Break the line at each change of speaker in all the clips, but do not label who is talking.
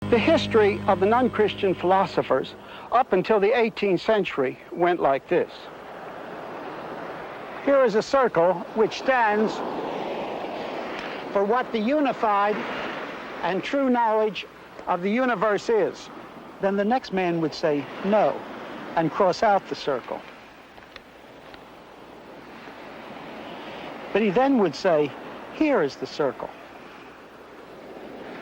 The history of the non-Christian philosophers up until the 18th century went like this. Here is a circle which stands for what the unified and true knowledge of the universe is. Then the next man would say no and cross out the circle. But he then would say, here is the circle.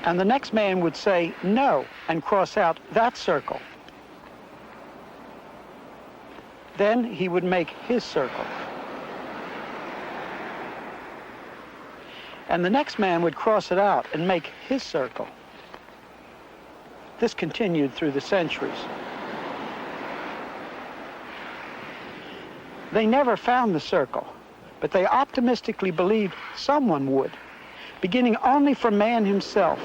And the next man would say no and cross out that circle. Then he would make his circle. And the next man would cross it out and make his circle. This continued through the centuries. They never found the circle, but they optimistically believed someone would, beginning only from man himself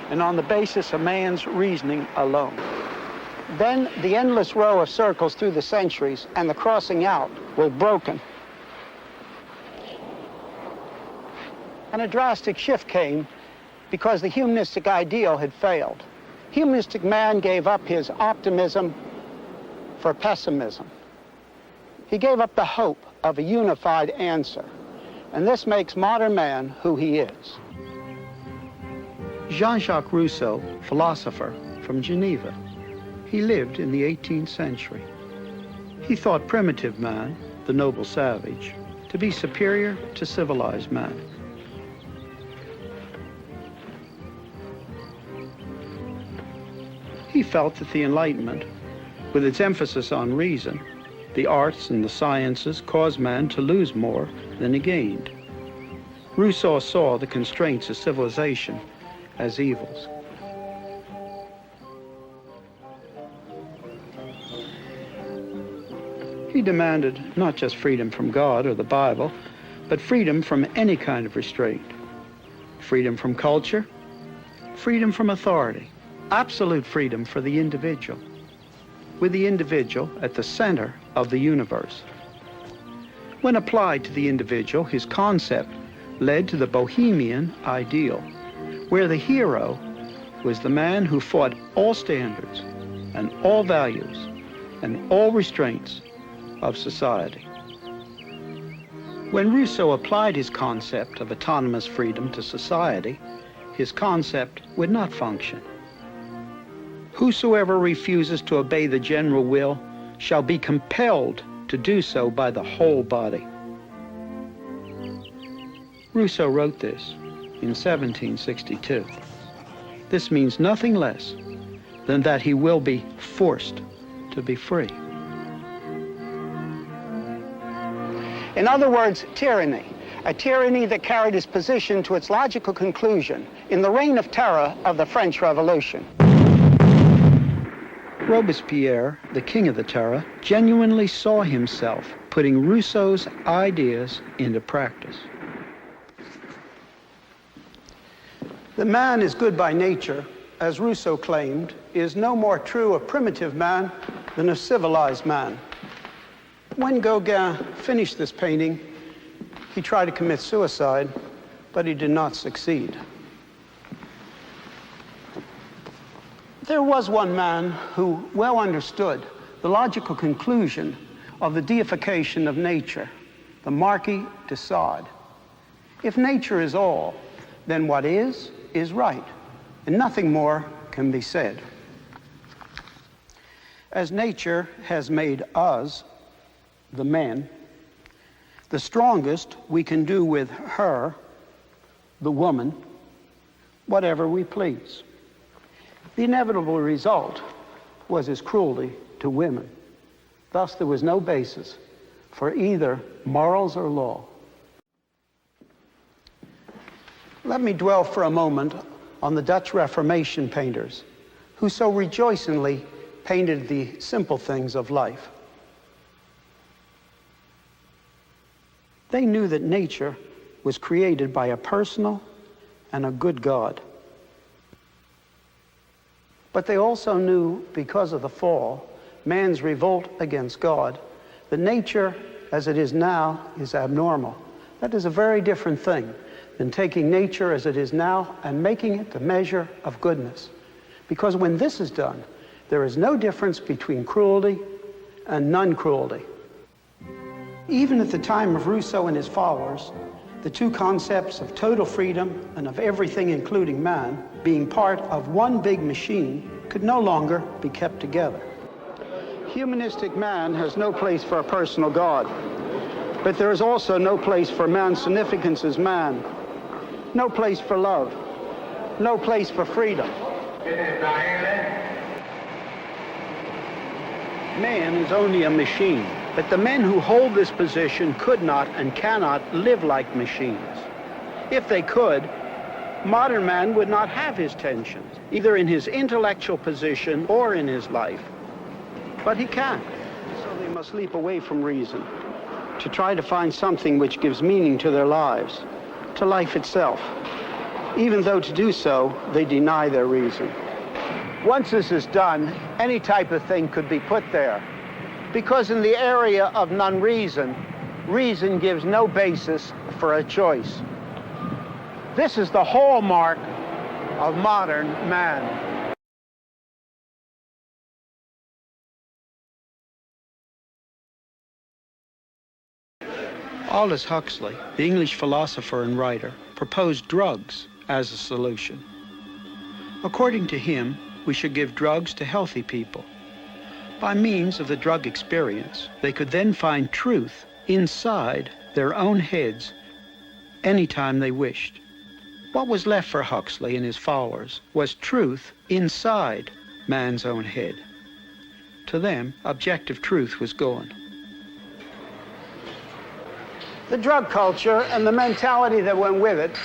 and on the basis of man's reasoning alone. Then the endless row of circles through the centuries and the crossing out was broken. And a drastic shift came because the humanistic ideal had failed. Humanistic man gave up his optimism for pessimism. He gave up the hope of a unified answer. And this makes modern man who he is. Jean-Jacques Rousseau, philosopher from Geneva. He lived in the 18th century. He thought primitive man, the noble savage, to be superior to civilized man. He felt that the Enlightenment, with its emphasis on reason, the arts and the sciences, caused man to lose more than he gained. Rousseau saw the constraints of civilization as evils. He demanded not just freedom from God or the Bible, but freedom from any kind of restraint. Freedom from culture, freedom from authority, absolute freedom for the individual, with the individual at the center of the universe. When applied to the individual, his concept led to the bohemian ideal, where the hero was the man who fought all standards and all values and all restraints of society. When Rousseau applied his concept of autonomous freedom to society, his concept would not function. Whosoever refuses to obey the general will shall be compelled to do so by the whole body. Rousseau wrote this in 1762. This means nothing less than that he will be forced to be free. In other words, tyranny. A tyranny that carried its position to its logical conclusion in the reign of terror of the French Revolution. Robespierre, the king of the terror, genuinely saw himself putting Rousseau's ideas into practice. The man is good by nature, as Rousseau claimed, is no more true a primitive man than a civilized man. When Gauguin finished this painting, he tried to commit suicide, but he did not succeed. There was one man who well understood the logical conclusion of the deification of nature, the Marquis de Sade. If nature is all, then what is right, and nothing more can be said. As nature has made us, the men, the strongest we can do with her, the woman, whatever we please. The inevitable result was his cruelty to women. Thus, there was no basis for either morals or law. Let me dwell for a moment on the Dutch Reformation painters, who so rejoicingly painted the simple things of life. They knew that nature was created by a personal and a good God. But they also knew, because of the fall, man's revolt against God, that nature as it is now is abnormal. That is a very different thing than taking nature as it is now and making it the measure of goodness. Because when this is done, there is no difference between cruelty and non-cruelty. Even at the time of Rousseau and his followers, the two concepts of total freedom and of everything, including man, being part of one big machine, could no longer be kept together. Humanistic man has no place for a personal God, but there is also no place for man's significance as man, no place for love, no place for freedom. Man is only a machine, but the men who hold this position could not and cannot live like machines. If they could, modern man would not have his tensions, either in his intellectual position or in his life. But he can't. So they must leap away from reason to try to find something which gives meaning to their lives, to life itself, even though to do so, they deny their reason. Once this is done, any type of thing could be put there, because in the area of non-reason, reason gives no basis for a choice. This is the hallmark of modern man. Aldous Huxley, the English philosopher and writer, proposed drugs as a solution. According to him, we should give drugs to healthy people. By means of the drug experience, they could then find truth inside their own heads anytime they wished. What was left for Huxley and his followers was truth inside man's own head. To them, objective truth was gone. The drug culture and the mentality that went with it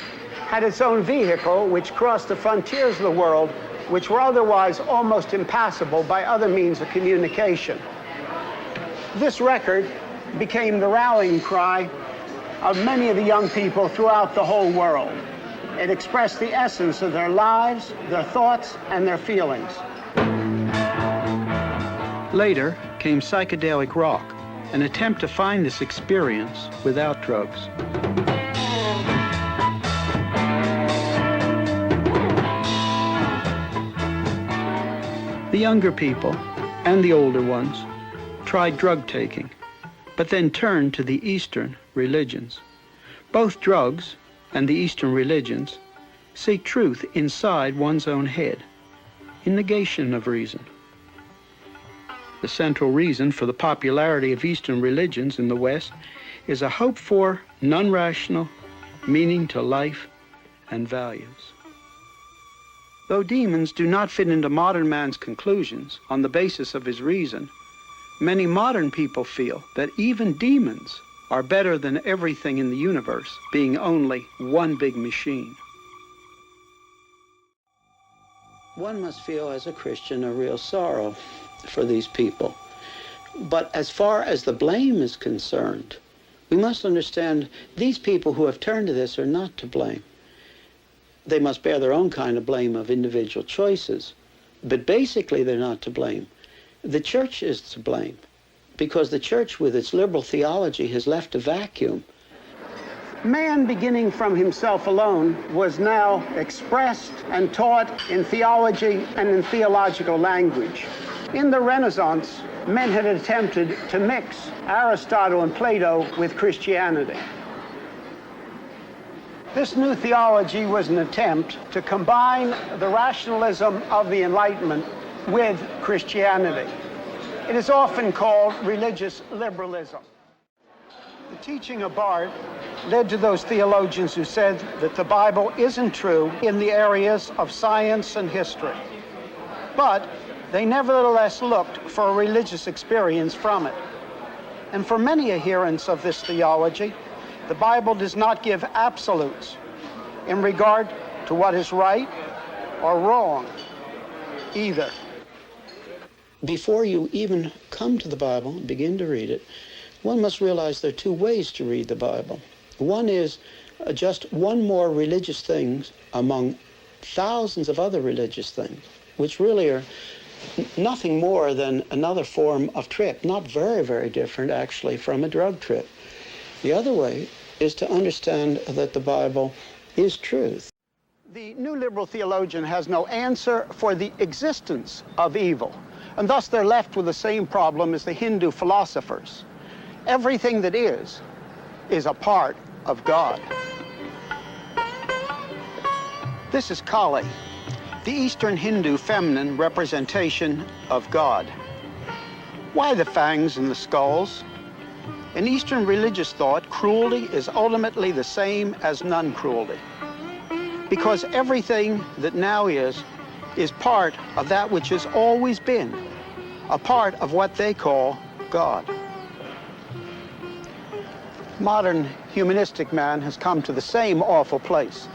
had its own vehicle which crossed the frontiers of the world, which were otherwise almost impassable by other means of communication. This record became the rallying cry of many of the young people throughout the whole world. It expressed the essence of their lives, their thoughts, and their feelings. Later came psychedelic rock, an attempt to find this experience without drugs. The younger people and the older ones tried drug taking, but then turned to the Eastern religions. Both drugs and the Eastern religions seek truth inside one's own head, in negation of reason. The central reason for the popularity of Eastern religions in the West is a hope for non-rational meaning to life and values. Though demons do not fit into modern man's conclusions on the basis of his reason, many modern people feel that even demons are better than everything in the universe, being only one big machine. One must feel as a Christian a real sorrow for these people. But as far as the blame is concerned, we must understand these people who have turned to this are not to blame. They must bear their own kind of blame of individual choices, but basically they're not to blame. The church is to blame, because the church with its liberal theology has left a vacuum. Man, beginning from himself alone, was now expressed and taught in theology and in theological language. In the Renaissance, men had attempted to mix Aristotle and Plato with Christianity. This new theology was an attempt to combine the rationalism of the Enlightenment with Christianity. It is often called religious liberalism. The teaching of Barth led to those theologians who said that the Bible isn't true in the areas of science and history. But they nevertheless looked for a religious experience from it. And for many adherents of this theology, the Bible does not give absolutes in regard to what is right or wrong either. Before you even come to the Bible and begin to read it, one must realize there are two ways to read the Bible. One is just one more religious thing among thousands of other religious things, which really are nothing more than another form of trip, not very, very different actually from a drug trip. The other way is to understand that the Bible is truth. The new liberal theologian has no answer for the existence of evil, and thus they're left with the same problem as the Hindu philosophers. Everything that is a part of God. This is Kali, the Eastern Hindu feminine representation of God. Why the fangs and the skulls? In Eastern religious thought, cruelty is ultimately the same as non-cruelty, because everything that now is part of that which has always been, a part of what they call God. Modern humanistic man has come to the same awful place,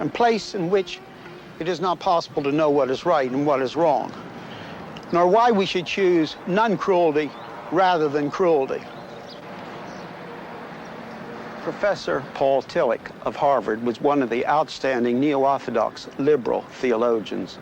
a place in which it is not possible to know what is right and what is wrong, nor why we should choose non-cruelty rather than cruelty. Professor Paul Tillich of Harvard was one of the outstanding neo-Orthodox liberal theologians.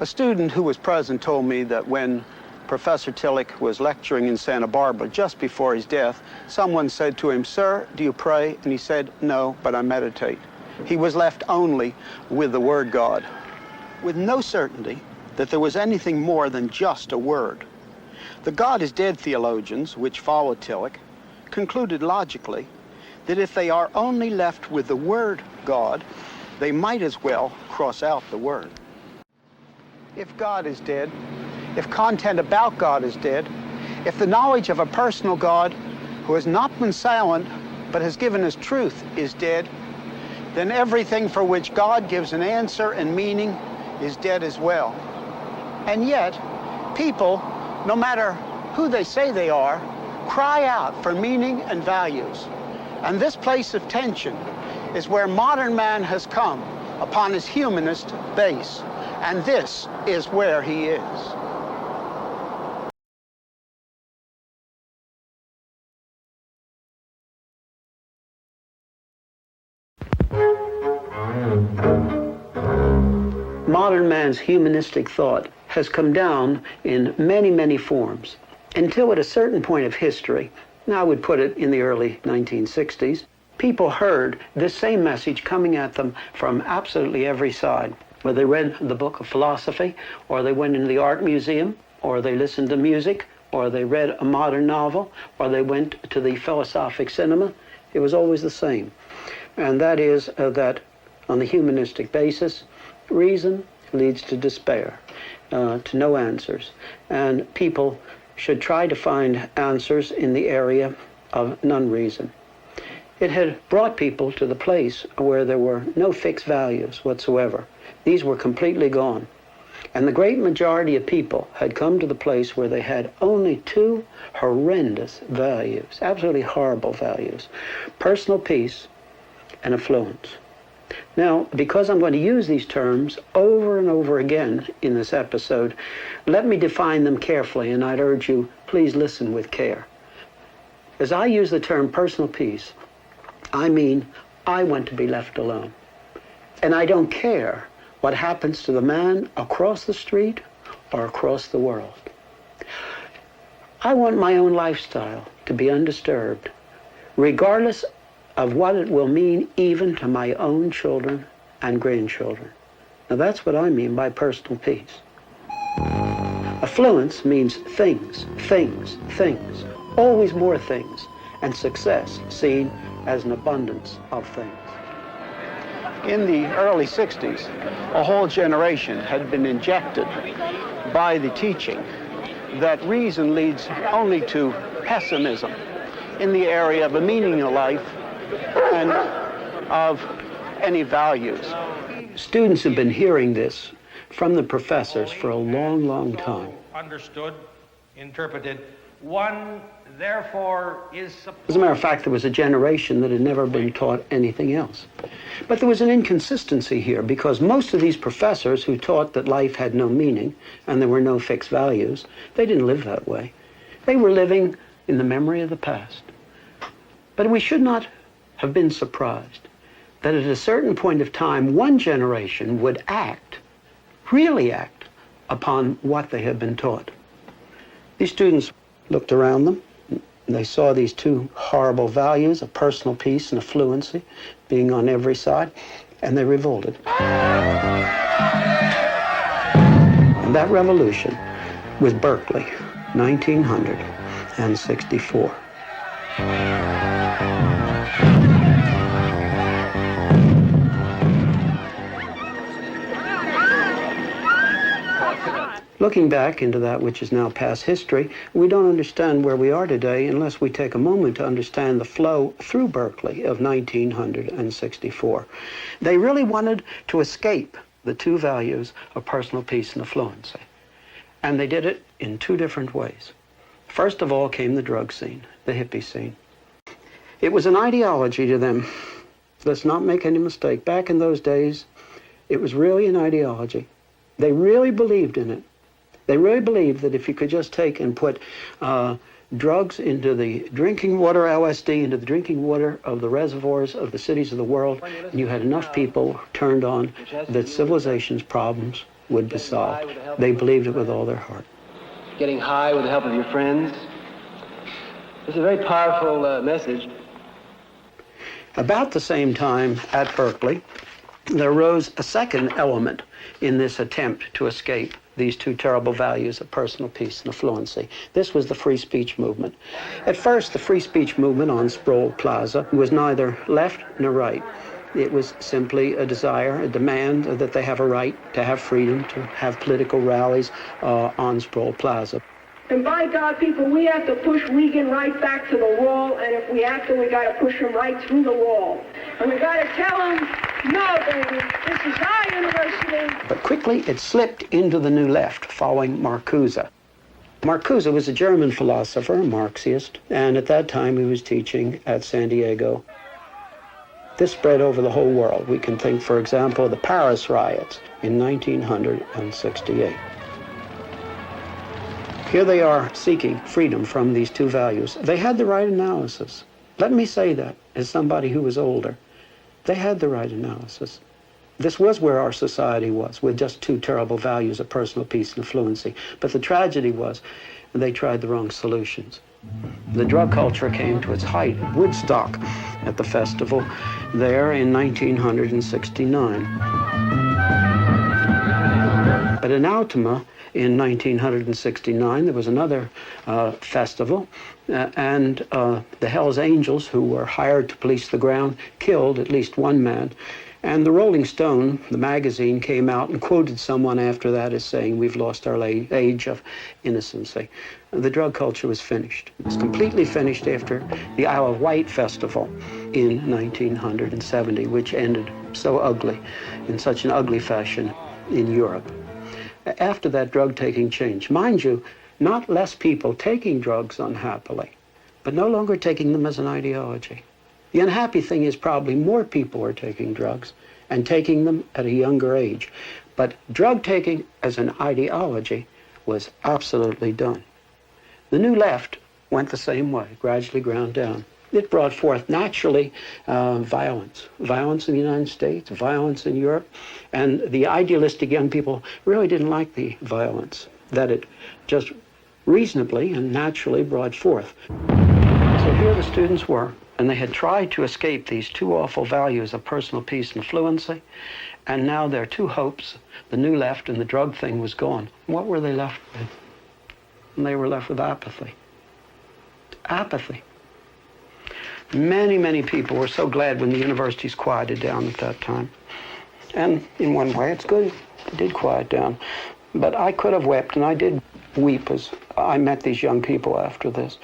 A student who was present told me that when Professor Tillich was lecturing in Santa Barbara just before his death, someone said to him, "Sir, do you pray?" And he said, "No, but I meditate." He was left only with the word God, with no certainty that there was anything more than just a word. The God is dead theologians, which followed Tillich, concluded logically that if they are only left with the word God, they might as well cross out the word. If God is dead, if content about God is dead, if the knowledge of a personal God who has not been silent but has given us truth is dead, then everything for which God gives an answer and meaning is dead as well. And yet, people, no matter who they say they are, cry out for meaning and values. And this place of tension is where modern man has come upon his humanist base. And this is where he is. Modern man's humanistic thought has come down in many, many forms, until at a certain point of history, and I would put it in the early 1960s, people heard this same message coming at them from absolutely every side. Whether they read the book of philosophy, or they went into the art museum, or they listened to music, or they read a modern novel, or they went to the philosophic cinema, it was always the same. And that is that on the humanistic basis, reason leads to despair, to no answers. And people should try to find answers in the area of non-reason. It had brought people to the place where there were no fixed values whatsoever. These were completely gone. And the great majority of people had come to the place where they had only two horrendous values, absolutely horrible values: personal peace and affluence. Now, because I'm going to use these terms over and over again in this episode, let me define them carefully, and I'd urge you, please listen with care. As I use the term personal peace, I mean I want to be left alone. And I don't care what happens to the man across the street or across the world. I want my own lifestyle to be undisturbed, regardless of what it will mean even to my own children and grandchildren. Now that's what I mean by personal peace. Affluence means things, things, things, always more things, and success seen as an abundance of things. In the early 60s, a whole generation had been injected by the teaching that reason leads only to pessimism in the area of the meaning of life and of any values. Students have been hearing this from the professors for a long, long time.
Understood, interpreted, one therefore is supposed...
As a matter of fact, there was a generation that had never been taught anything else. But there was an inconsistency here, because most of these professors who taught that life had no meaning and there were no fixed values, they didn't live that way. They were living in the memory of the past. But we should not have been surprised that at a certain point of time, one generation would act, really act, upon what they had been taught. These students looked around them, and they saw these two horrible values of personal peace and affluency being on every side, and they revolted. And that revolution was Berkeley, 1964. Looking back into that which is now past history, we don't understand where we are today unless we take a moment to understand the flow through Berkeley of 1964. They really wanted to escape the two values of personal peace and affluency. And they did it in two different ways. First of all came the drug scene, the hippie scene. It was an ideology to them. Let's not make any mistake. Back in those days, it was really an ideology. They really believed in it. They really believed that if you could just take and put drugs into the drinking water, LSD, into the drinking water of the reservoirs of the cities of the world, and you had enough people turned on, that civilization's problems would be solved. They believed it with all their heart.
Getting high with the help of your friends. It's a very powerful message.
About the same time at Berkeley, there arose a second element in this attempt to escape these two terrible values of personal peace and affluency. This was the free speech movement. At first, the free speech movement on Sproul Plaza was neither left nor right. It was simply a desire, a demand that they have a right to have freedom, to have political rallies on Sproul Plaza.
And by God, people, we have to push Reagan right back to the wall, and if we have to, we got to push him right through the wall. And we got to tell him, no, baby, this is our university.
But quickly it slipped into the New Left, following Marcuse. Marcuse was a German philosopher, a Marxist, and at that time he was teaching at San Diego. This spread over the whole world. We can think, for example, of the Paris riots in 1968. Here they are seeking freedom from these two values. They had the right analysis. Let me say that as somebody who was older. They had the right analysis. This was where our society was, with just two terrible values of personal peace and affluency. But the tragedy was they tried the wrong solutions. The drug culture came to its height at Woodstock at the festival there in 1969. But in Altima, in 1969, there was another festival, and the Hells Angels, who were hired to police the ground, killed at least one man. And the Rolling Stone, the magazine, came out and quoted someone after that as saying, "We've lost our age of innocency." The drug culture was finished. It was completely finished after the Isle of Wight Festival in 1970, which ended so ugly, in such an ugly fashion in Europe. After that, drug-taking changed. Mind you, not less people taking drugs unhappily, but no longer taking them as an ideology. The unhappy thing is probably more people are taking drugs and taking them at a younger age. But drug-taking as an ideology was absolutely done. The New Left went the same way, gradually ground down. It brought forth naturally violence. Violence in the United States, violence in Europe. And the idealistic young people really didn't like the violence that it just reasonably and naturally brought forth. So here the students were, and they had tried to escape these two awful values of personal peace and affluency, and now their two hopes, the New Left and the drug thing, was gone. What were they left with? And they were left with apathy. Apathy. Many, many people were so glad when the universities quieted down at that time. And in one way, it's good. It did quiet down. But I could have wept, and I did weep as I met these young people after this.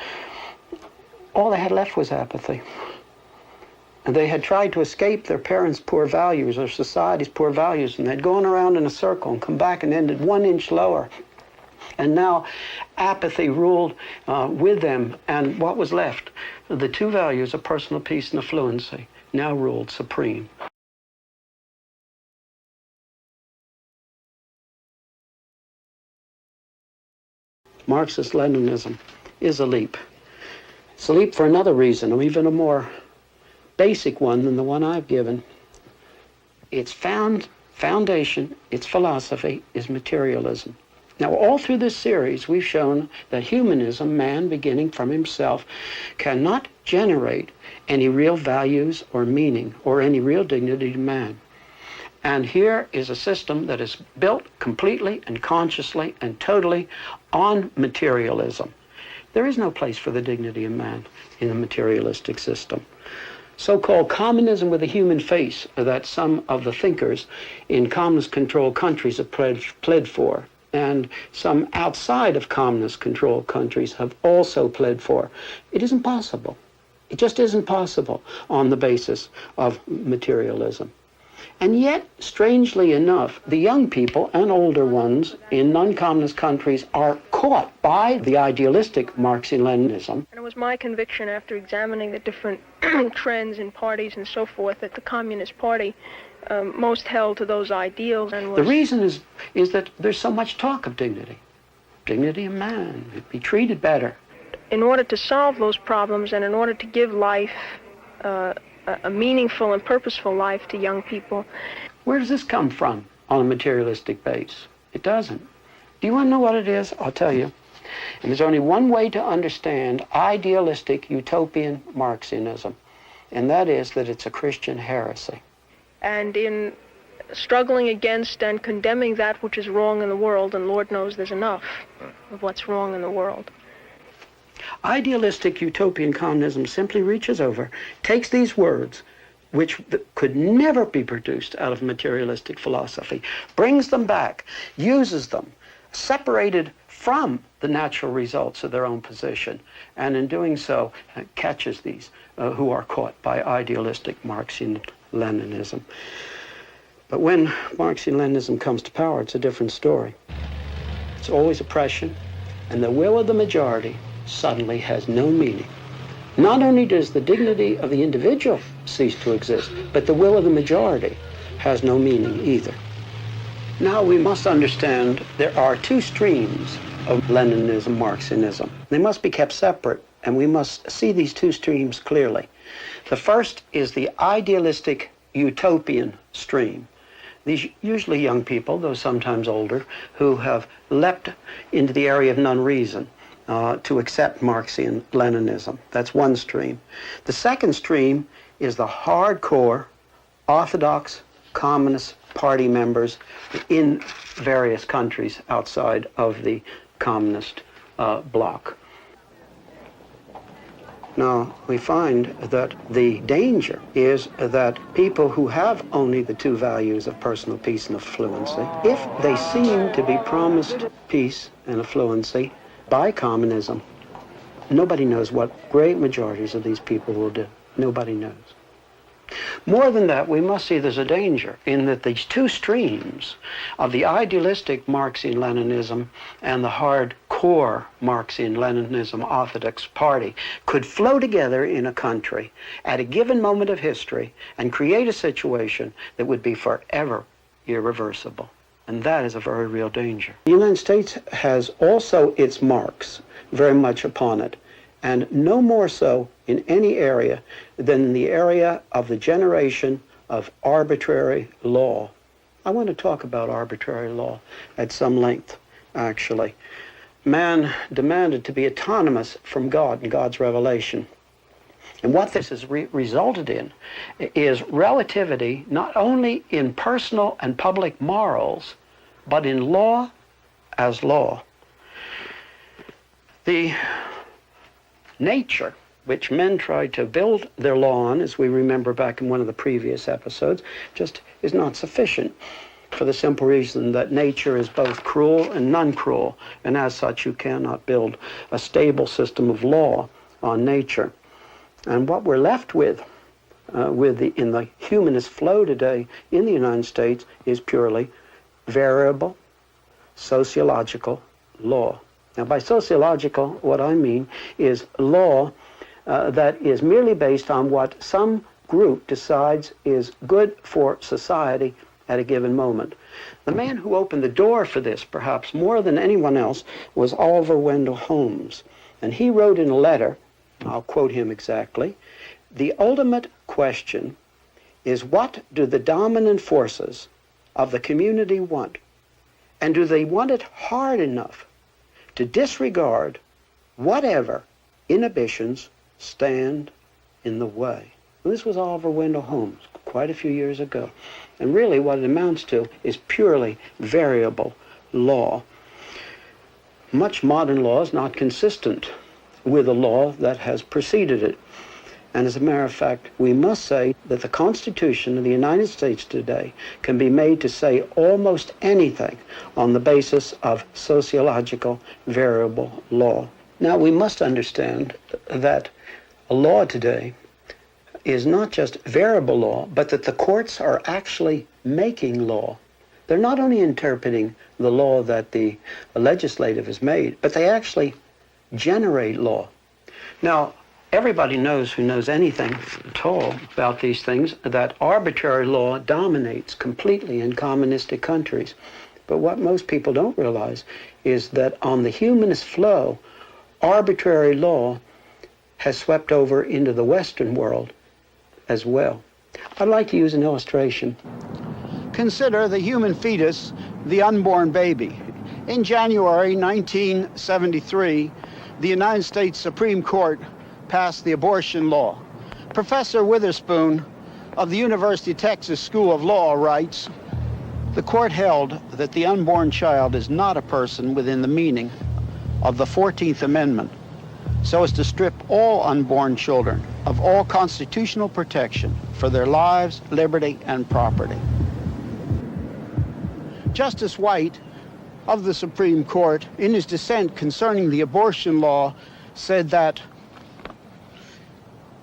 All they had left was apathy. And they had tried to escape their parents' poor values or society's poor values, and they'd gone around in a circle and come back and ended 1 inch lower. And now apathy ruled with them, and what was left? The two values of personal peace and affluency now ruled supreme. Marxist-Leninism is a leap. It's a leap for another reason, or even a more basic one than the one I've given. Its foundation, its philosophy, is materialism. Now, all through this series, we've shown that humanism, man beginning from himself, cannot generate any real values or meaning or any real dignity to man. And here is a system that is built completely and consciously and totally on materialism. There is no place for the dignity of man in a materialistic system. So-called communism with a human face that some of the thinkers in communist-controlled countries have pled for, and some outside of communist-controlled countries have also pled for. It isn't possible. It just isn't possible on the basis of materialism. And yet, strangely enough, the young people and older ones in non-communist countries are caught by the idealistic Marxian-Leninism.
And it was my conviction after examining the different trends in parties and so forth that the Communist Party most held to those ideals. And
The reason is that there's so much talk of dignity. Dignity of man, be treated better.
In order to solve those problems and in order to give life a meaningful and purposeful life to young people.
Where does this come from on a materialistic base? It doesn't. Do you want to know what it is? I'll tell you. And there's only one way to understand idealistic utopian Marxianism, and that is that it's a Christian heresy.
And in struggling against and condemning that which is wrong in the world, and Lord knows there's enough of what's wrong in the world.
Idealistic utopian communism simply reaches over, takes these words, which could never be produced out of materialistic philosophy, brings them back, uses them, separated from the natural results of their own position, and in doing so, catches these who are caught by idealistic Marxian-Leninism. But when Marxian-Leninism comes to power, it's a different story. It's always oppression, and the will of the majority suddenly has no meaning. Not only does the dignity of the individual cease to exist, but the will of the majority has no meaning either. Now we must understand there are two streams of Leninism, Marxianism. They must be kept separate, and we must see these two streams clearly. The first is the idealistic utopian stream. These usually young people, though sometimes older, who have leapt into the area of non-reason, to accept Marxian Leninism. That's one stream. The second stream is the hardcore orthodox Communist Party members in various countries outside of the communist bloc. Now, we find that the danger is that people who have only the two values of personal peace and affluency, if they seem to be promised peace and affluency by communism, nobody knows what great majorities of these people will do. Nobody knows. More than that, we must see there's a danger in that these two streams of the idealistic Marxian-Leninism and the hardcore Marxian-Leninism Orthodox Party could flow together in a country at a given moment of history and create a situation that would be forever irreversible. And that is a very real danger. The United States has also its marks very much upon it, and no more so in any area than the area of the generation of arbitrary law. I want to talk about arbitrary law at some length, actually. Man demanded to be autonomous from God and God's revelation. And what this has resulted in is relativity not only in personal and public morals, but in law as law. The nature which men tried to build their law on, as we remember back in one of the previous episodes, just is not sufficient, for the simple reason that nature is both cruel and non-cruel, and as such you cannot build a stable system of law on nature. And what we're left with in the humanist flow today in the United States is purely variable sociological law. Now, by sociological, what I mean is law that is merely based on what some group decides is good for society at a given moment. The man who opened the door for this, perhaps more than anyone else, was Oliver Wendell Holmes. And he wrote in a letter, I'll quote him exactly, "The ultimate question is, what do the dominant forces of the community want? And do they want it hard enough to disregard whatever inhibitions stand in the way?" And this was Oliver Wendell Holmes, quote. quite a few years ago. And really what it amounts to is purely variable law. Much modern law is not consistent with the law that has preceded it. And as a matter of fact, we must say that the Constitution of the United States today can be made to say almost anything on the basis of sociological variable law. Now, we must understand that a law today is not just variable law, but that the courts are actually making law. They're not only interpreting the law that the legislative has made, but they actually generate law. Now, everybody knows who knows anything at all about these things that arbitrary law dominates completely in communistic countries. But what most people don't realize is that on the humanist flow, arbitrary law has swept over into the Western world as well. I'd like to use an illustration.
Consider the human fetus, the unborn baby. In January 1973, the United States Supreme Court passed the abortion law. Professor Witherspoon of the University of Texas School of Law writes, "The court held that the unborn child is not a person within the meaning of the 14th Amendment, so as to strip all unborn children of all constitutional protection for their lives, liberty, and property." Justice White of the Supreme Court, in his dissent concerning the abortion law, said that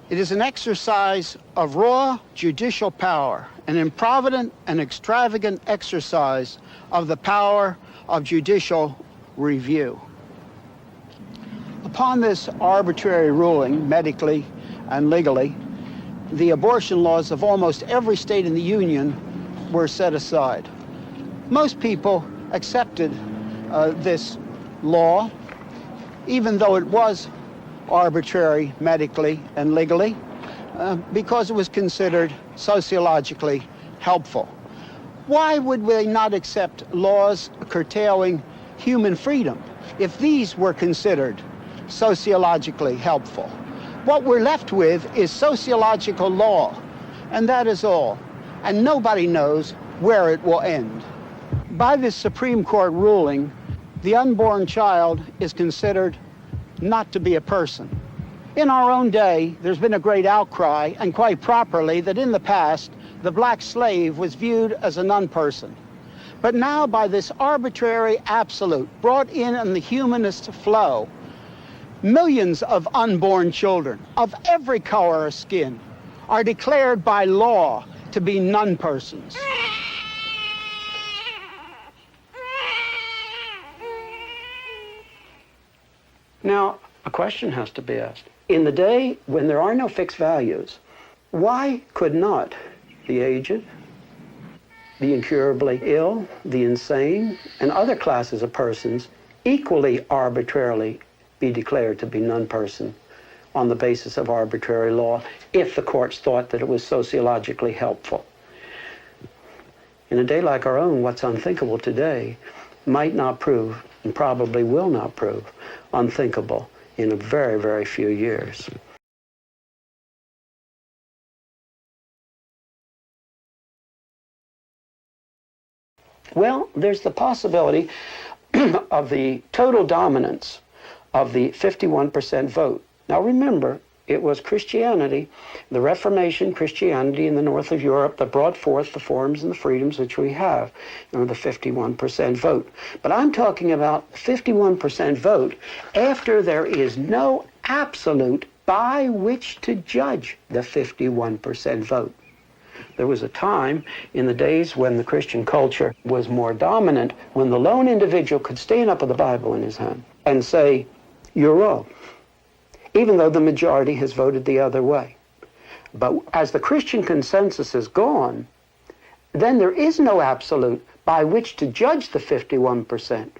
it is an exercise of raw judicial power, an improvident and extravagant exercise of the power of judicial review. Upon this arbitrary ruling, medically and legally, the abortion laws of almost every state in the Union were set aside. Most people accepted this law, even though it was arbitrary medically and legally, because it was considered sociologically helpful. Why would they not accept laws curtailing human freedom if these were considered sociologically helpful? What we're left with is sociological law, and that is all. And nobody knows where it will end. By this Supreme Court ruling, the unborn child is considered not to be a person. In our own day, there's been a great outcry, and quite properly, that in the past, the black slave was viewed as a non-person. But now, by this arbitrary absolute brought in the humanist flow, millions of unborn children of every color of skin are declared by law to be non-persons.
Now, a question has to be asked. In the day when there are no fixed values, why could not the aged, the incurably ill, the insane, and other classes of persons equally arbitrarily be declared to be non-person on the basis of arbitrary law if the courts thought that it was sociologically helpful? In a day like our own, what's unthinkable today might not prove, and probably will not prove, unthinkable in a very, very few years. Well, there's the possibility of the total dominance of the 51% vote. Now remember, it was Christianity, the Reformation Christianity in the north of Europe, that brought forth the forms and the freedoms which we have, the 51% vote. But I'm talking about 51% vote after there is no absolute by which to judge the 51% vote. There was a time in the days when the Christian culture was more dominant, when the lone individual could stand up with the Bible in his hand and say, "You're wrong," even though the majority has voted the other way. But as the Christian consensus is gone, then there is no absolute by which to judge the 51%.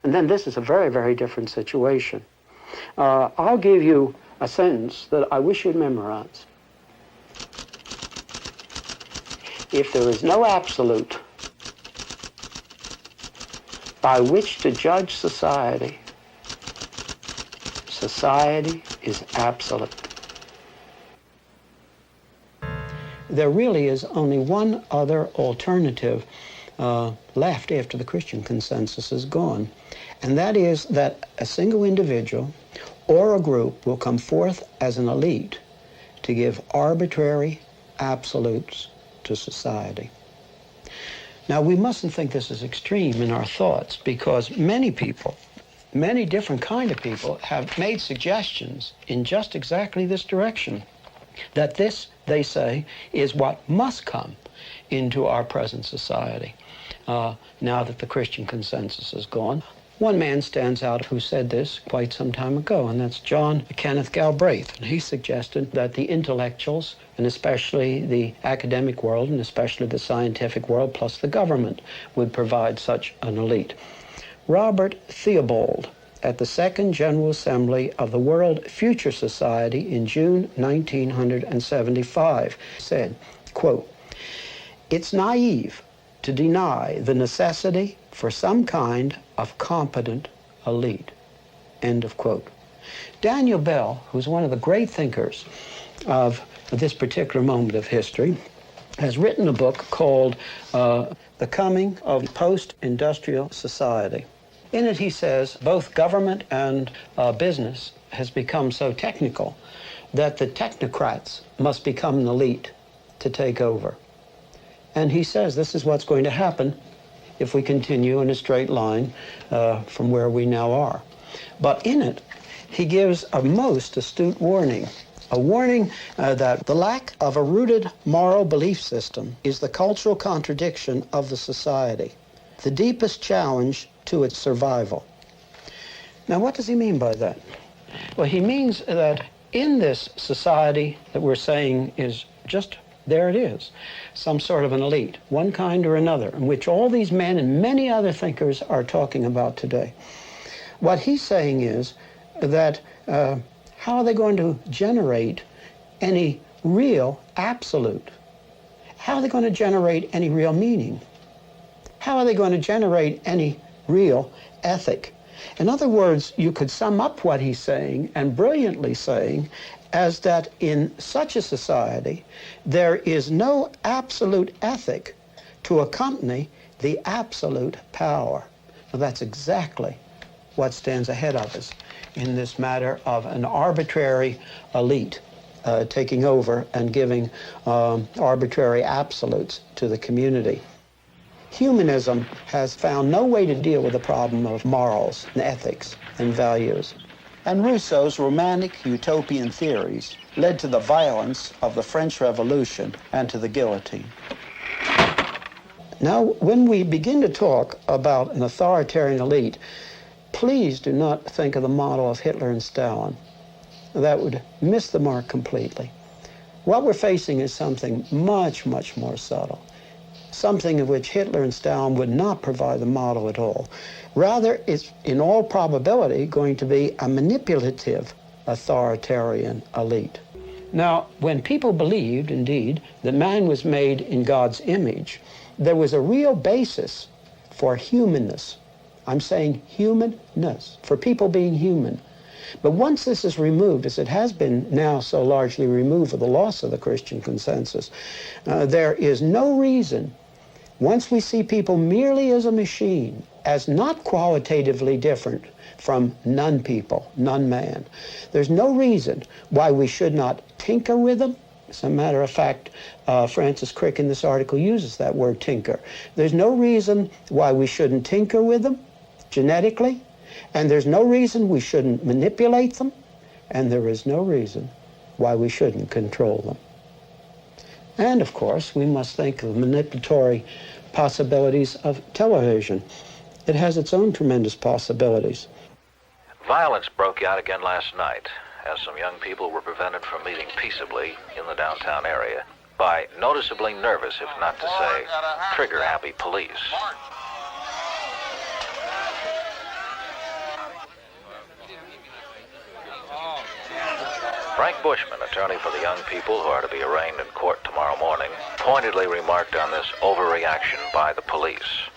And then this is a very, very different situation. I'll give you a sentence that I wish you'd memorize. If there is no absolute by which to judge society, society is absolute.
there really is only one other alternative left after the Christian consensus is gone, and that is that a single individual or a group will come forth as an elite to give arbitrary absolutes to society. Now, we mustn't think this is extreme in our thoughts, because many people, many different kind of people, have made suggestions in just exactly this direction, that this, they say, is what must come into our present society now that the Christian consensus is gone. One man stands out who said this quite some time ago, and that's John Kenneth Galbraith. And he suggested that the intellectuals, and especially the academic world, and especially the scientific world, plus the government, would provide such an elite. Robert Theobald, at the Second General Assembly of the World Future Society in June 1975, said, quote, "It's naive to deny the necessity for some kind of competent elite," end of quote. Daniel Bell, who's one of the great thinkers of this particular moment of history, has written a book called The Coming of Post-Industrial Society. In it, he says, both government and business has become so technical that the technocrats must become an elite to take over. And he says this is what's going to happen if we continue in a straight line from where we now are. But in it, he gives a most astute warning, a warning that the lack of a rooted moral belief system is the cultural contradiction of the society, the deepest challenge to its survival. Now, what does he mean by that? Well, he means that in this society that we're saying is just, there it is, some sort of an elite, one kind or another, in which all these men and many other thinkers are talking about today. What he's saying is that how are they going to generate any real absolute? How are they going to generate any real meaning? How are they going to generate any real ethic? In other words, you could sum up what he's saying, and brilliantly saying, as that in such a society, there is no absolute ethic to accompany the absolute power. Now, that's exactly what stands ahead of us in this matter of an arbitrary elite taking over and giving arbitrary absolutes to the community. Humanism has found no way to deal with the problem of morals and ethics and values. And Rousseau's romantic utopian theories led to the violence of the French Revolution and to the guillotine. Now, when we begin to talk about an authoritarian elite, please do not think of the model of Hitler and Stalin. That would miss the mark completely. What we're facing is something much, much more subtle, something of which Hitler and Stalin would not provide the model at all. Rather, it's in all probability going to be a manipulative authoritarian elite. Now, when people believed, indeed, that man was made in God's image, there was a real basis for humanness. I'm saying humanness, for people being human. But once this is removed, as it has been now so largely removed with the loss of the Christian consensus, there is no reason, once we see people merely as a machine, as not qualitatively different from non-people, non-man, there's no reason why we should not tinker with them. As a matter of fact, Francis Crick in this article uses that word tinker. There's no reason why we shouldn't tinker with them genetically, and there's no reason we shouldn't manipulate them, and there is no reason why we shouldn't control them. And of course, we must think of the manipulatory possibilities of television. It has its own tremendous possibilities.
Violence broke out again last night as some young people were prevented from meeting peaceably in the downtown area by noticeably nervous, if not to say trigger-happy police. Frank Bushman, attorney for the young people who are to be arraigned in court tomorrow morning, pointedly remarked on this overreaction by the police.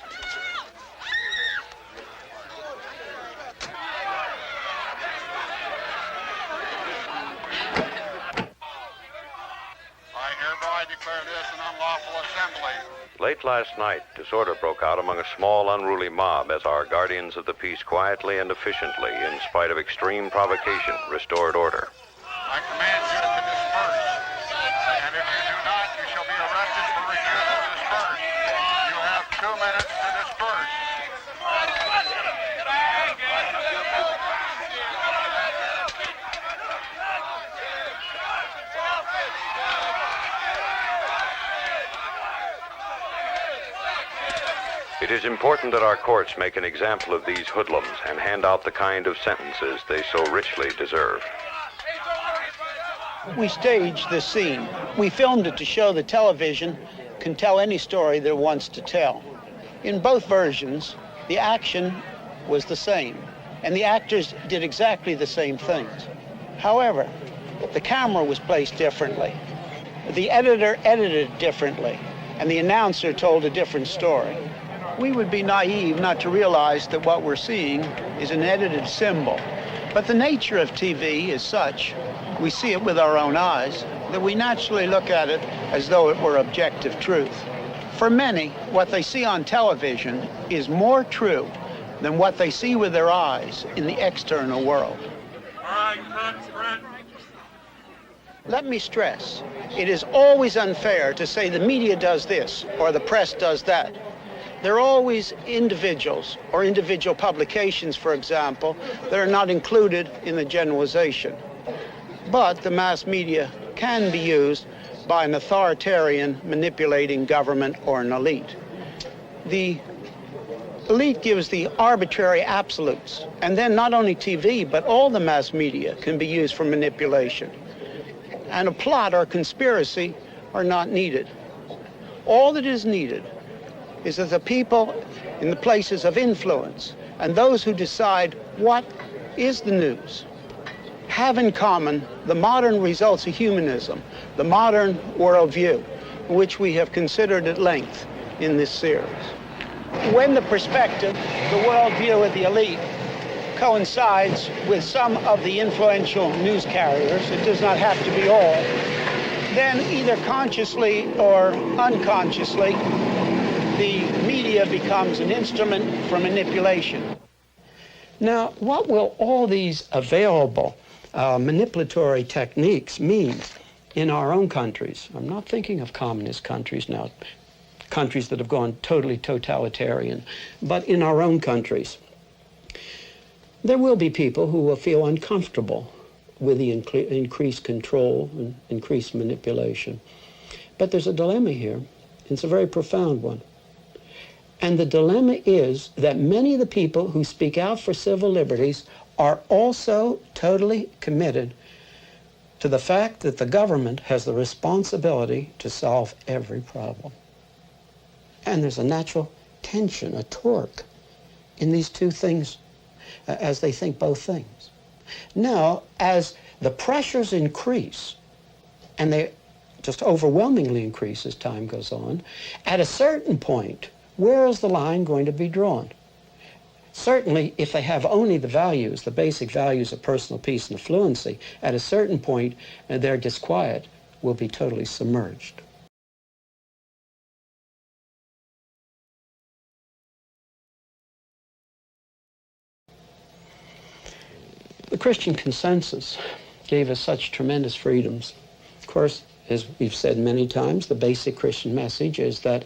I hereby declare this an unlawful assembly.
Late last night, disorder broke out among a small, unruly mob as our guardians of the peace quietly and efficiently, in spite of extreme provocation, restored order.
I command you to disperse. And if you do not, you shall be arrested for refusal to disperse. You have 2 minutes to disperse.
It is important that our courts make an example of these hoodlums and hand out the kind of sentences they so richly deserve.
We staged this scene. We filmed it to show that television can tell any story that it wants to tell. In both versions, the action was the same, and the actors did exactly the same things. However, the camera was placed differently. The editor edited differently, and the announcer told a different story. We would be naive not to realize that what we're seeing is an edited symbol. But the nature of TV is such, we see it with our own eyes, that we naturally look at it as though it were objective truth. For many, what they see on television is more true than what they see with their eyes in the external world. Let me stress, it is always unfair to say the media does this or the press does that. There are always individuals or individual publications, for example, that are not included in the generalization. But the mass media can be used by an authoritarian manipulating government or an elite. The elite gives the arbitrary absolutes, and then not only TV, but all the mass media can be used for manipulation. And a plot or conspiracy are not needed. All that is needed is that the people in the places of influence and those who decide what is the news have in common the modern results of humanism, the modern worldview, which we have considered at length in this series. When the perspective, the worldview of the elite, coincides with some of the influential news carriers, it does not have to be all, then either consciously or unconsciously, the media becomes an instrument for manipulation. Now, what will all these available manipulatory techniques mean in our own countries? I'm not thinking of communist countries now, countries that have gone totally totalitarian, but in our own countries. There will be people who will feel uncomfortable with the increased control and increased manipulation. But there's a dilemma here. It's a very profound one. And the dilemma is that many of the people who speak out for civil liberties are also totally committed to the fact that the government has the responsibility to solve every problem. And there's a natural tension, a torque in these two things as they think both things. Now, as the pressures increase, and they just overwhelmingly increase as time goes on, at a certain point, where is the line going to be drawn? Certainly, if they have only the values, the basic values of personal peace and affluency, at a certain point, their disquiet will be totally submerged. The Christian consensus gave us such tremendous freedoms. Of course, as we've said many times, the basic Christian message is that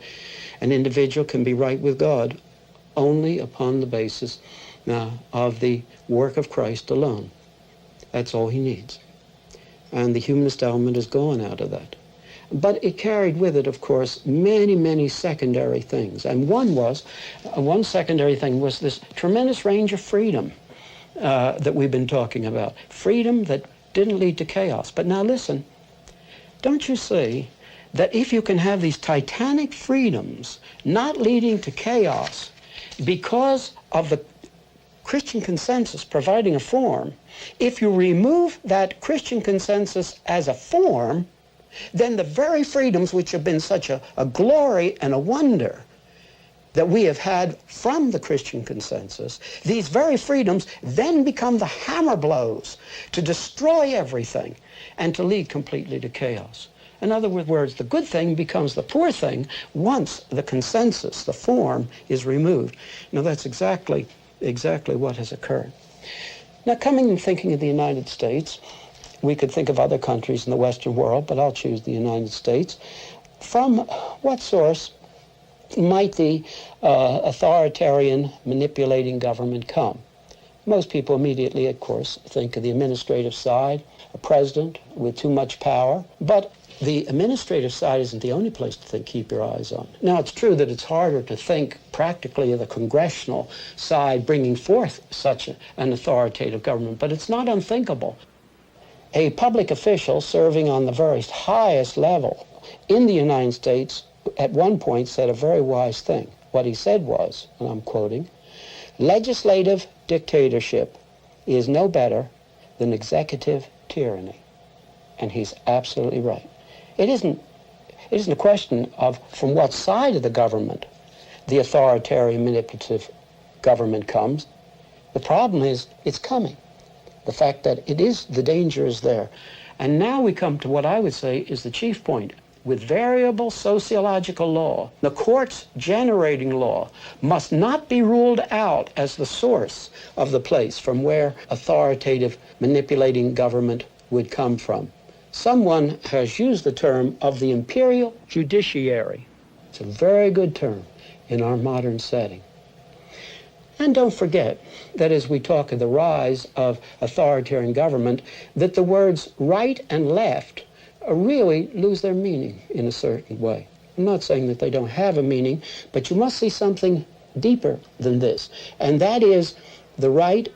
an individual can be right with God only upon the basis of the work of Christ alone. That's all he needs. And the humanist element is gone out of that. But it carried with it, of course, many, many secondary things. And one secondary thing was this tremendous range of freedom that we've been talking about. Freedom that didn't lead to chaos. But now listen, don't you see that if you can have these titanic freedoms not leading to chaos because of the Christian consensus providing a form, if you remove that Christian consensus as a form, then the very freedoms which have been such a glory and a wonder that we have had from the Christian consensus, these very freedoms then become the hammer blows to destroy everything and to lead completely to chaos. In other words, the good thing becomes the poor thing once the consensus, the form, is removed. Now, that's exactly what has occurred. Now, coming and thinking of the United States, we could think of other countries in the Western world, but I'll choose the United States. From what source might the authoritarian, manipulating government come? Most people immediately, of course, think of the administrative side, a president with too much power, but the administrative side isn't the only place to keep your eyes on. Now, it's true that it's harder to think practically of the congressional side bringing forth such an authoritative government, but it's not unthinkable. A public official serving on the very highest level in the United States at one point said a very wise thing. What he said was, and I'm quoting, "Legislative dictatorship is no better than executive tyranny." And he's absolutely right. It isn't a question of from what side of the government the authoritarian manipulative government comes. The problem is it's coming. The fact that the danger is there. And now we come to what I would say is the chief point. With variable sociological law, the courts generating law must not be ruled out as the source of the place from where authoritative manipulating government would come from. Someone has used the term of the imperial judiciary. It's a very good term in our modern setting. And don't forget that as we talk of the rise of authoritarian government, that the words right and left really lose their meaning in a certain way. I'm not saying that they don't have a meaning, but you must see something deeper than this. And that is the right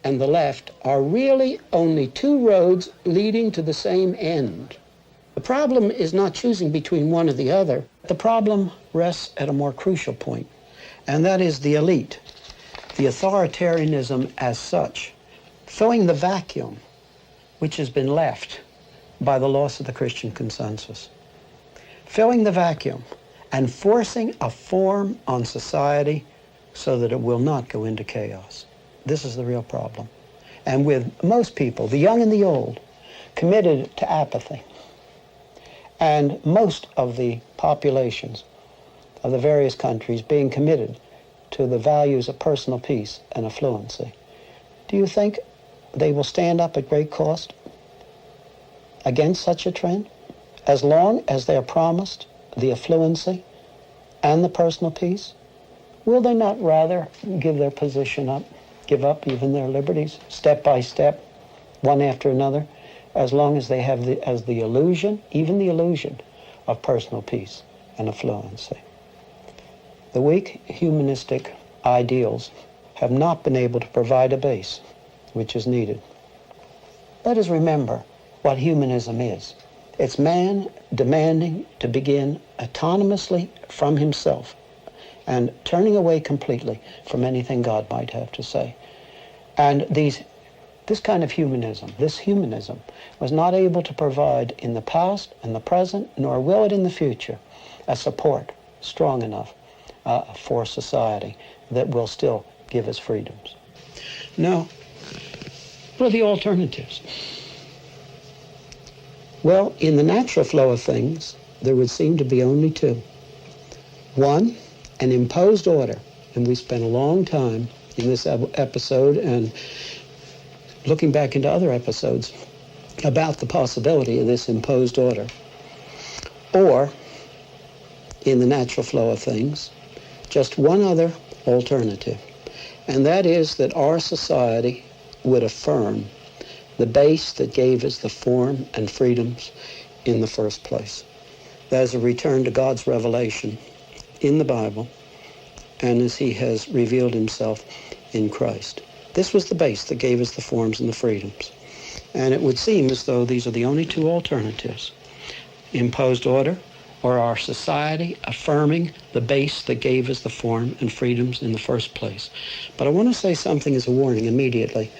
and the left are really only two roads leading to the same end. The problem is not choosing between one or the other. The problem rests at a more crucial point, and that is the elite, the authoritarianism as such, filling the vacuum which has been left by the loss of the Christian consensus, filling the vacuum and forcing a form on society so that it will not go into chaos. This is the real problem. And with most people, the young and the old, committed to apathy, and most of the populations of the various countries being committed to the values of personal peace and affluency, do you think they will stand up at great cost against such a trend, as long as they are promised the affluency and the personal peace? Will they not rather give their position up, give up even their liberties, step by step, one after another, as long as they have the illusion, even the illusion, of personal peace and affluency? The weak humanistic ideals have not been able to provide a base which is needed. Let us remember what humanism is. It's man demanding to begin autonomously from himself and turning away completely from anything God might have to say. And this kind of humanism, this humanism, was not able to provide in the past and the present, nor will it in the future, a support strong enough for society that will still give us freedoms. Now, what are the alternatives? Well, in the natural flow of things, there would seem to be only two. One, an imposed order, and we spent a long time in this episode and looking back into other episodes about the possibility of this imposed order. Or, in the natural flow of things, just one other alternative, and that is that our society would affirm the base that gave us the form and freedoms in the first place. That is a return to God's revelation in the Bible and as he has revealed himself in Christ. This was the base that gave us the forms and the freedoms. And it would seem as though these are the only two alternatives: imposed order or our society affirming the base that gave us the form and freedoms in the first place. But I want to say something as a warning immediately.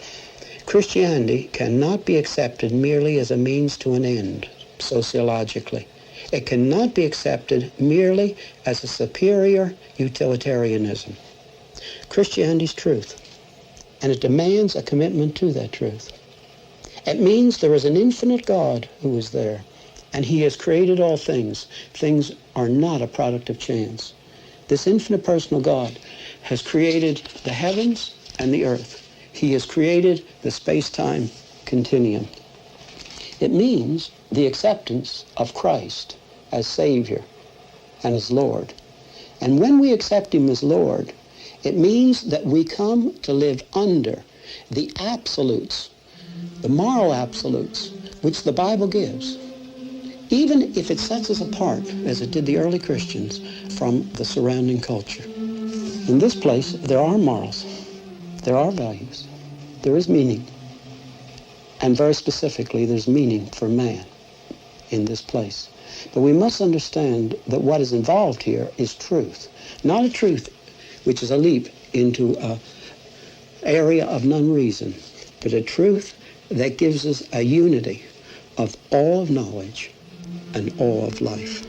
Christianity cannot be accepted merely as a means to an end, sociologically. It cannot be accepted merely as a superior utilitarianism. Christianity's truth, and it demands a commitment to that truth. It means there is an infinite God who is there, And he has created all things. Things are not a product of chance. This infinite personal God has created the heavens and the earth. He has created the space-time continuum. It means the acceptance of Christ as Savior and as Lord. And when we accept him as Lord, it means that we come to live under the absolutes, the moral absolutes, which the Bible gives, even if it sets us apart, as it did the early Christians, from the surrounding culture. In this place, there are morals, there are values, there is meaning, and very specifically, there's meaning for man in this place. But we must understand that what is involved here is truth, not a truth which is a leap into an area of non-reason, but a truth that gives us a unity of all of knowledge and all of life.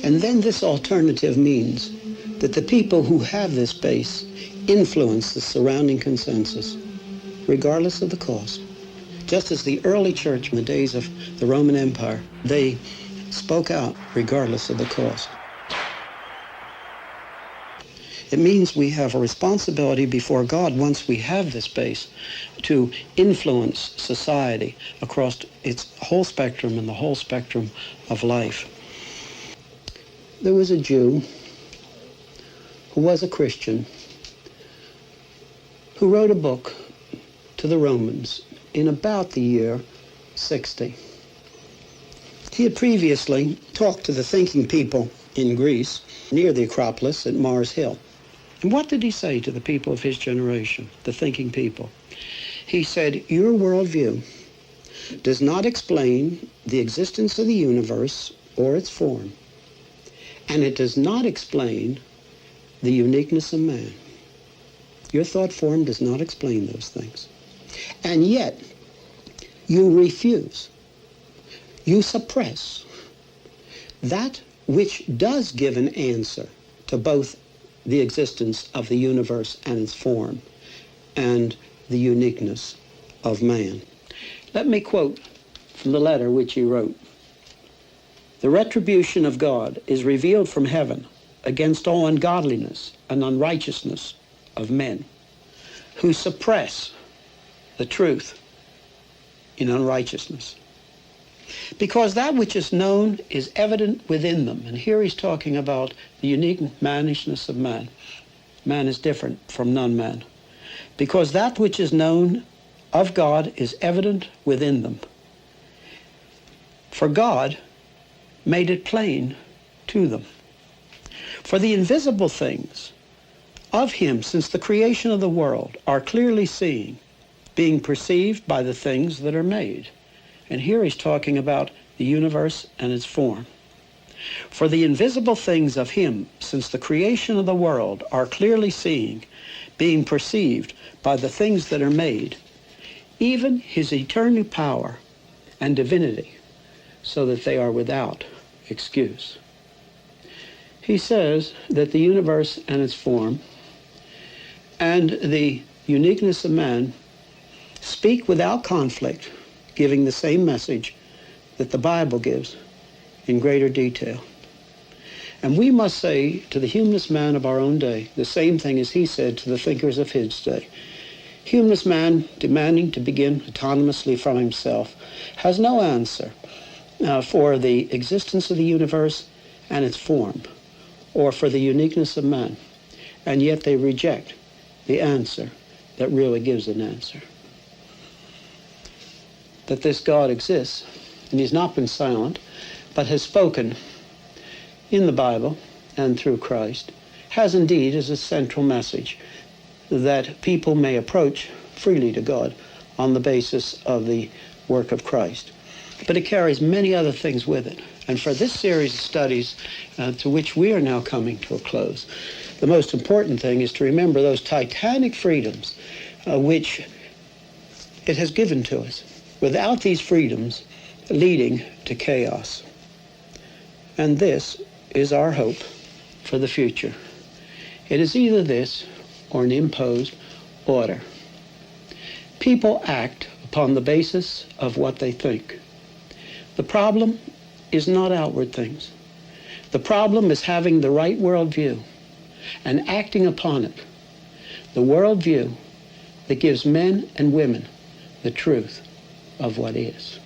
And then this alternative means that the people who have this base influence the surrounding consensus, regardless of the cost. Just as the early church in the days of the Roman Empire, they spoke out regardless of the cost. It means we have a responsibility before God, once we have this base, to influence society across its whole spectrum and the whole spectrum of life. There was a Jew who was a Christian who wrote a book to the Romans in about the year 60. He had previously talked to the thinking people in Greece near the Acropolis at Mars Hill. And what did he say to the people of his generation, the thinking people? He said, your worldview does not explain the existence of the universe or its form, and it does not explain the uniqueness of man. Your thought form does not explain those things. And yet, you refuse, you suppress that which does give an answer to both the existence of the universe and its form and the uniqueness of man. Let me quote from the letter which he wrote. The retribution of God is revealed from heaven against all ungodliness and unrighteousness of men who suppress the truth in unrighteousness. Because that which is known is evident within them. And here he's talking about the unique mannishness of man. Man is different from non-man. Because that which is known of God is evident within them. For God made it plain to them. For the invisible things of him since the creation of the world are clearly seen, being perceived by the things that are made. And here he's talking about the universe and its form. For the invisible things of him since the creation of the world are clearly seen, being perceived by the things that are made, even his eternal power and divinity, so that they are without excuse. He says that the universe and its form and the uniqueness of man speak without conflict, giving the same message that the Bible gives in greater detail. And we must say to the humanist man of our own day the same thing as he said to the thinkers of his day. Humanist man, demanding to begin autonomously from himself, has no answer for the existence of the universe and its form, or for the uniqueness of man. And yet they reject the answer that really gives an answer. That this God exists, and he's not been silent, but has spoken in the Bible and through Christ, has indeed as a central message that people may approach freely to God on the basis of the work of Christ. But it carries many other things with it. And for this series of studies to which we are now coming to a close, the most important thing is to remember those titanic freedoms which it has given to us, without these freedoms leading to chaos. And this is our hope for the future. It is either this or an imposed order. People act upon the basis of what they think.
The problem is not outward things. The problem is having the right worldview and acting upon it. The worldview that gives men and women the truth of what is.